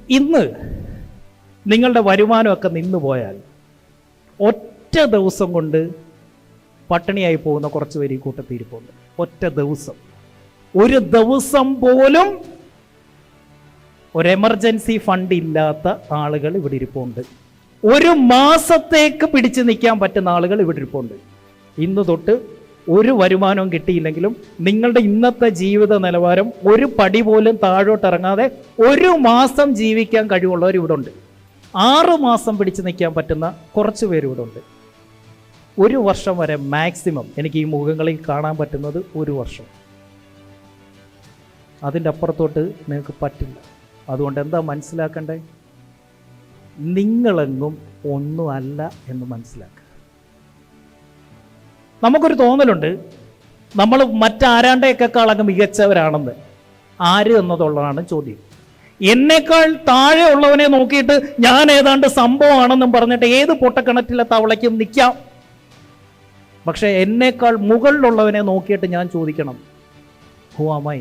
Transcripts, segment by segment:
ഇന്ന് നിങ്ങളുടെ വരുമാനമൊക്കെ നിന്നു പോയാൽ ഒറ്റ ദിവസം കൊണ്ട് പട്ടിണിയായി പോകുന്ന കുറച്ച് പേര് ഈ കൂട്ടത്തിൽ ഇരിപ്പുണ്ട്. ഒറ്റ ദിവസം, ഒരു ദിവസം പോലും ഒരു എമർജൻസി ഫണ്ട് ഇല്ലാത്ത ആളുകൾ ഇവിടെ ഇരിപ്പുണ്ട്. ഒരു മാസത്തേക്ക് പിടിച്ചു നിൽക്കാൻ പറ്റുന്ന ആളുകൾ ഇവിടെ ഇരിപ്പുണ്ട്. ഇന്ന് തൊട്ട് ഒരു വരുമാനവും കിട്ടിയില്ലെങ്കിലും നിങ്ങളുടെ ഇന്നത്തെ ജീവിത നിലവാരം ഒരു പടി പോലും താഴോട്ടിറങ്ങാതെ ഒരു മാസം ജീവിക്കാൻ കഴിവുള്ളവർ ഇവിടെ ഉണ്ട്. 6 മാസം പിടിച്ചു നിൽക്കാൻ പറ്റുന്ന കുറച്ച് പേര് ഇവിടെ ഉണ്ട്. 1 വർഷം വരെ മാക്സിമം എനിക്ക് ഈ മുഖങ്ങളിൽ കാണാൻ പറ്റുന്നത് 1 വർഷം. അതിൻ്റെ അപ്പുറത്തോട്ട് നിങ്ങൾക്ക് പറ്റില്ല. അതുകൊണ്ട് എന്താ മനസ്സിലാക്കണ്ടേ? നിങ്ങളെങ്ങും ഒന്നുമല്ല എന്ന് മനസ്സിലാക്കുക. നമുക്കൊരു തോന്നലുണ്ട് നമ്മൾ മറ്റാരാണ്ടേക്കാളൊക്കെ മികച്ചവരാണെന്ന്. ആര് എന്നതുള്ളതാണ് ചോദ്യം. എന്നേക്കാൾ താഴെ ഉള്ളവനെ നോക്കിയിട്ട് ഞാൻ ഏതാണ്ട് സംഭവമാണെന്നും പറഞ്ഞിട്ട് ഏത് പൊട്ടക്കിണറ്റിലെ തവളയ്ക്കും നിൽക്കാം. പക്ഷെ എന്നേക്കാൾ മുകളിലുള്ളവനെ നോക്കിയിട്ട് ഞാൻ ചോദിക്കണം, ഹു ആം ഐ?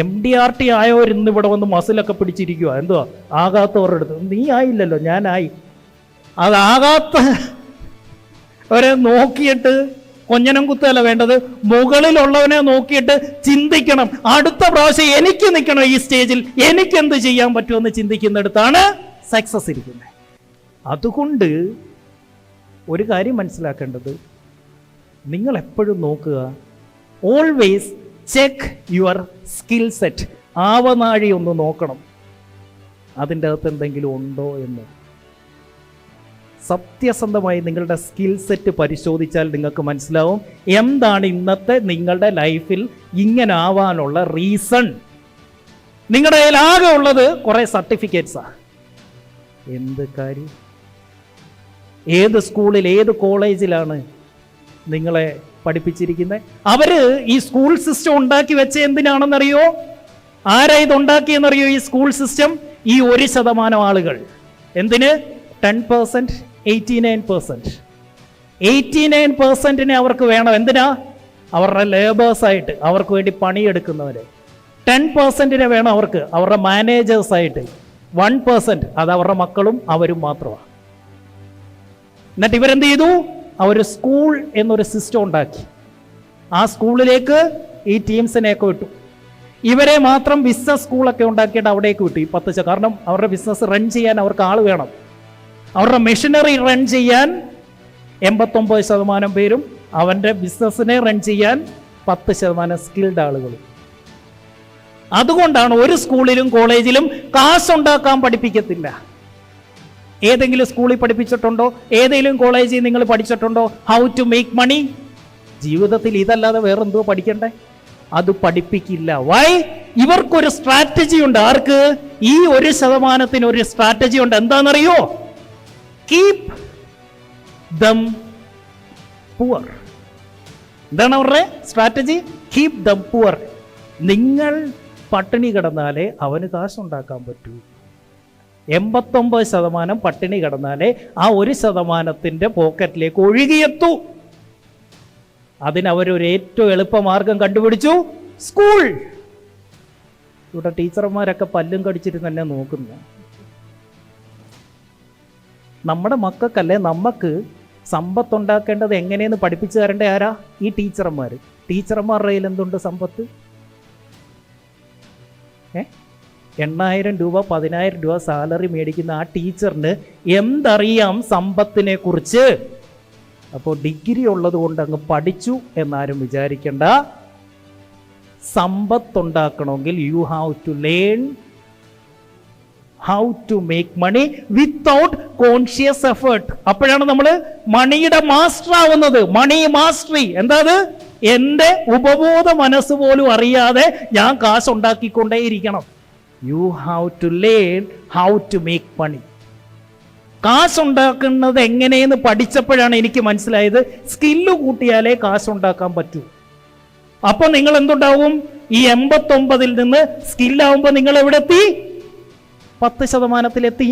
MDRT ആയവർ ഇന്ന് ഇവിടെ വന്ന് മസിലൊക്കെ പിടിച്ചിരിക്കുക. എന്തുവാ ആകാത്തവരുടെ അടുത്ത്? നീ ആയില്ലല്ലോ, ഞാനായി. അതാകാത്ത അവരെ നോക്കിയിട്ട് കൊഞ്ഞനം കുത്തല്ല വേണ്ടത്, മുകളിലുള്ളവനെ നോക്കിയിട്ട് ചിന്തിക്കണം. അടുത്ത പ്രാവശ്യം എനിക്ക് നിൽക്കണം ഈ സ്റ്റേജിൽ, എനിക്കെന്ത് ചെയ്യാൻ പറ്റുമെന്ന് ചിന്തിക്കുന്നിടത്താണ് സക്സസ് ഇരിക്കുന്നത്. അതുകൊണ്ട് ഒരു കാര്യം മനസ്സിലാക്കേണ്ടത്, നിങ്ങൾ എപ്പോഴും നോക്കുക, always check your skill set. ആവനാഴി ഒന്ന് നോക്കണം, അതിൻ്റെ അകത്ത് എന്തെങ്കിലും ഉണ്ടോ എന്ന്. സത്യസന്ധമായി നിങ്ങളുടെ സ്കിൽ സെറ്റ് പരിശോധിച്ചാൽ നിങ്ങൾക്ക് മനസ്സിലാവും എന്താണ് ഇന്നത്തെ നിങ്ങളുടെ ലൈഫിൽ ഇങ്ങനെ ആവാനുള്ള റീസൺ. നിങ്ങളുടെ കയ്യിൽ ആകെ ഉള്ളത് കുറേ സർട്ടിഫിക്കറ്റ്സാണ്. എന്ത് കാര്യം? ഏത് സ്കൂളിൽ ഏത് കോളേജിലാണ് നിങ്ങളെ പഠിപ്പിച്ചിരിക്കുന്നത്? അവര് ഈ സ്കൂൾ സിസ്റ്റം ഉണ്ടാക്കി വെച്ച എന്തിനാണെന്നറിയോ? ആരാ ഇത് ഉണ്ടാക്കിയെന്നറിയോ? ഈ സ്കൂൾ സിസ്റ്റം ഈ 1% ആളുകൾ. എന്തിന്? 10%, 89%. അവർക്ക് വേണം. എന്തിനാ? അവരുടെ ലേബേഴ്സായിട്ട്, അവർക്ക് വേണ്ടി പണിയെടുക്കുന്നവര്. 10% വേണം അവർക്ക്, അവരുടെ മാനേജേഴ്സായിട്ട്. 1% അത് അവരുടെ മക്കളും അവരും മാത്രമാണ്. എന്നിട്ട് ഇവരെന്ത് ചെയ്തു? അവർ സ്കൂൾ എന്നൊരു സിസ്റ്റം ഉണ്ടാക്കി. ആ സ്കൂളിലേക്ക് ഈ ടീംസിനെയൊക്കെ വിട്ടു. ഇവരെ മാത്രം ബിസിനസ് സ്കൂളൊക്കെ ഉണ്ടാക്കിയിട്ട് അവിടേക്ക് വിട്ടു. ഈ 10%. കാരണം അവരുടെ ബിസിനസ് റൺ ചെയ്യാൻ അവർക്ക് ആൾ വേണം. അവരുടെ മെഷീനറി റൺ ചെയ്യാൻ 89% പേരും, അവൻ്റെ ബിസിനസ്സിനെ റൺ ചെയ്യാൻ 10% സ്കിൽഡ് ആളുകളും. അതുകൊണ്ടാണ് ഒരു സ്കൂളിലും കോളേജിലും കാശുണ്ടാക്കാൻ പഠിപ്പിക്കത്തില്ല. ഏതെങ്കിലും സ്കൂളിൽ പഠിപ്പിച്ചിട്ടുണ്ടോ? ഏതെങ്കിലും കോളേജിൽ നിങ്ങൾ പഠിച്ചിട്ടുണ്ടോ ഹൗ ടു മേക്ക് മണി? ജീവിതത്തിൽ ഇതല്ലാതെ വേറെന്തോ പഠിക്കണ്ടേ? അത് പഠിപ്പിക്കില്ല. വൈ? ഇവർക്കൊരു സ്ട്രാറ്റജി ഉണ്ട്. ആർക്ക്? ഈ 1% ഒരു സ്ട്രാറ്റജി ഉണ്ട്. എന്താണെന്നറിയോ? Keep them poor. എന്താണ് അവരുടെ സ്ട്രാറ്റജി? Keep them poor. നിങ്ങൾ പട്ടിണി കിടന്നാലേ അവന് കാശുണ്ടാക്കാൻ പറ്റൂ. 89% പട്ടിണി കിടന്നാലേ ആ 1%ൻ്റെ പോക്കറ്റിലേക്ക് ഒഴുകിയെത്തൂ. അതിനവരൊരു ഏറ്റവും എളുപ്പമാർഗം കണ്ടുപിടിച്ചു, സ്കൂൾ. ഇവിടെ ടീച്ചർമാരൊക്കെ പല്ലും കടിച്ചിട്ട് തന്നെ നോക്കുന്നു. നമ്മുടെ മക്കൾക്കല്ലേ നമുക്ക് സമ്പത്തുണ്ടാക്കേണ്ടത് എങ്ങനെയെന്ന് പഠിപ്പിച്ചു തരേണ്ട ആരാ? ഈ ടീച്ചർമാർ. ടീച്ചർമാരുടെ കയ്യിൽ എന്തുണ്ട് സമ്പത്ത്? 8,000 രൂപ 10,000 രൂപ സാലറി മേടിക്കുന്ന ആ ടീച്ചറിന് എന്തറിയാം സമ്പത്തിനെ കുറിച്ച്? അപ്പോൾ ഡിഗ്രി ഉള്ളത് കൊണ്ട് അങ്ങ് പഠിച്ചു എന്നാരും വിചാരിക്കണ്ട. സമ്പത്തുണ്ടാക്കണമെങ്കിൽ you have to learn how to make money without conscious effort. അപ്പോഴാണ് നമ്മൾ മണിയുടെ മാസ്റ്റർ ആവുന്നത്. Money mastery. എന്താ അത്? എൻ്റെ ഉപബോധ മനസ്സ് പോലും അറിയാതെ ഞാൻ കാശുണ്ടാക്കിക്കൊണ്ടേയിരിക്കണം. You have to learn how to make money. കാശുണ്ടാക്കുന്നത് എങ്ങനെയെന്ന് പഠിച്ചപ്പോഴാണ് എനിക്ക് മനസ്സിലായത് സ്കില്ല് കൂട്ടിയാലേ കാശുണ്ടാക്കാൻ പറ്റൂ. അപ്പൊ നിങ്ങൾ എന്തുണ്ടാവും? ഈ 89 നിന്ന് സ്കില്ലാവുമ്പോൾ നിങ്ങൾ എവിടെ എത്തി? 10%.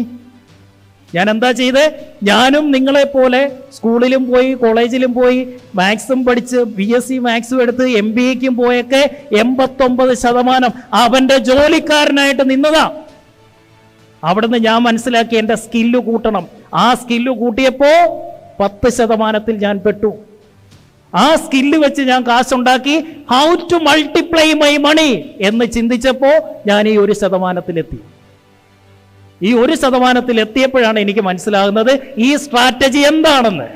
ഞാൻ എന്താ ചെയ്തേ? ഞാനും നിങ്ങളെപ്പോലെ സ്കൂളിലും പോയി കോളേജിലും പോയി മാത്സും പഠിച്ച് BSc മാത്സും എടുത്ത് MBAക്കും പോയൊക്കെ 89% അവൻ്റെ ജോലിക്കാരനായിട്ട് നിന്നതാ. അവിടുന്ന് ഞാൻ മനസ്സിലാക്കി എൻ്റെ സ്കില്ല് കൂട്ടണം. ആ സ്കില്ല് കൂട്ടിയപ്പോ 10% ഞാൻ പെട്ടു. ആ സ്കില്ല് വെച്ച് ഞാൻ കാശുണ്ടാക്കി. How to multiply my money എന്ന് ചിന്തിച്ചപ്പോൾ ഞാൻ ഈ 1%-ലെത്തി. ഈ 1%-ലെത്തിയപ്പോഴാണ് എനിക്ക് മനസ്സിലാകുന്നത് ഈ സ്ട്രാറ്റജി എന്താണെന്ന്.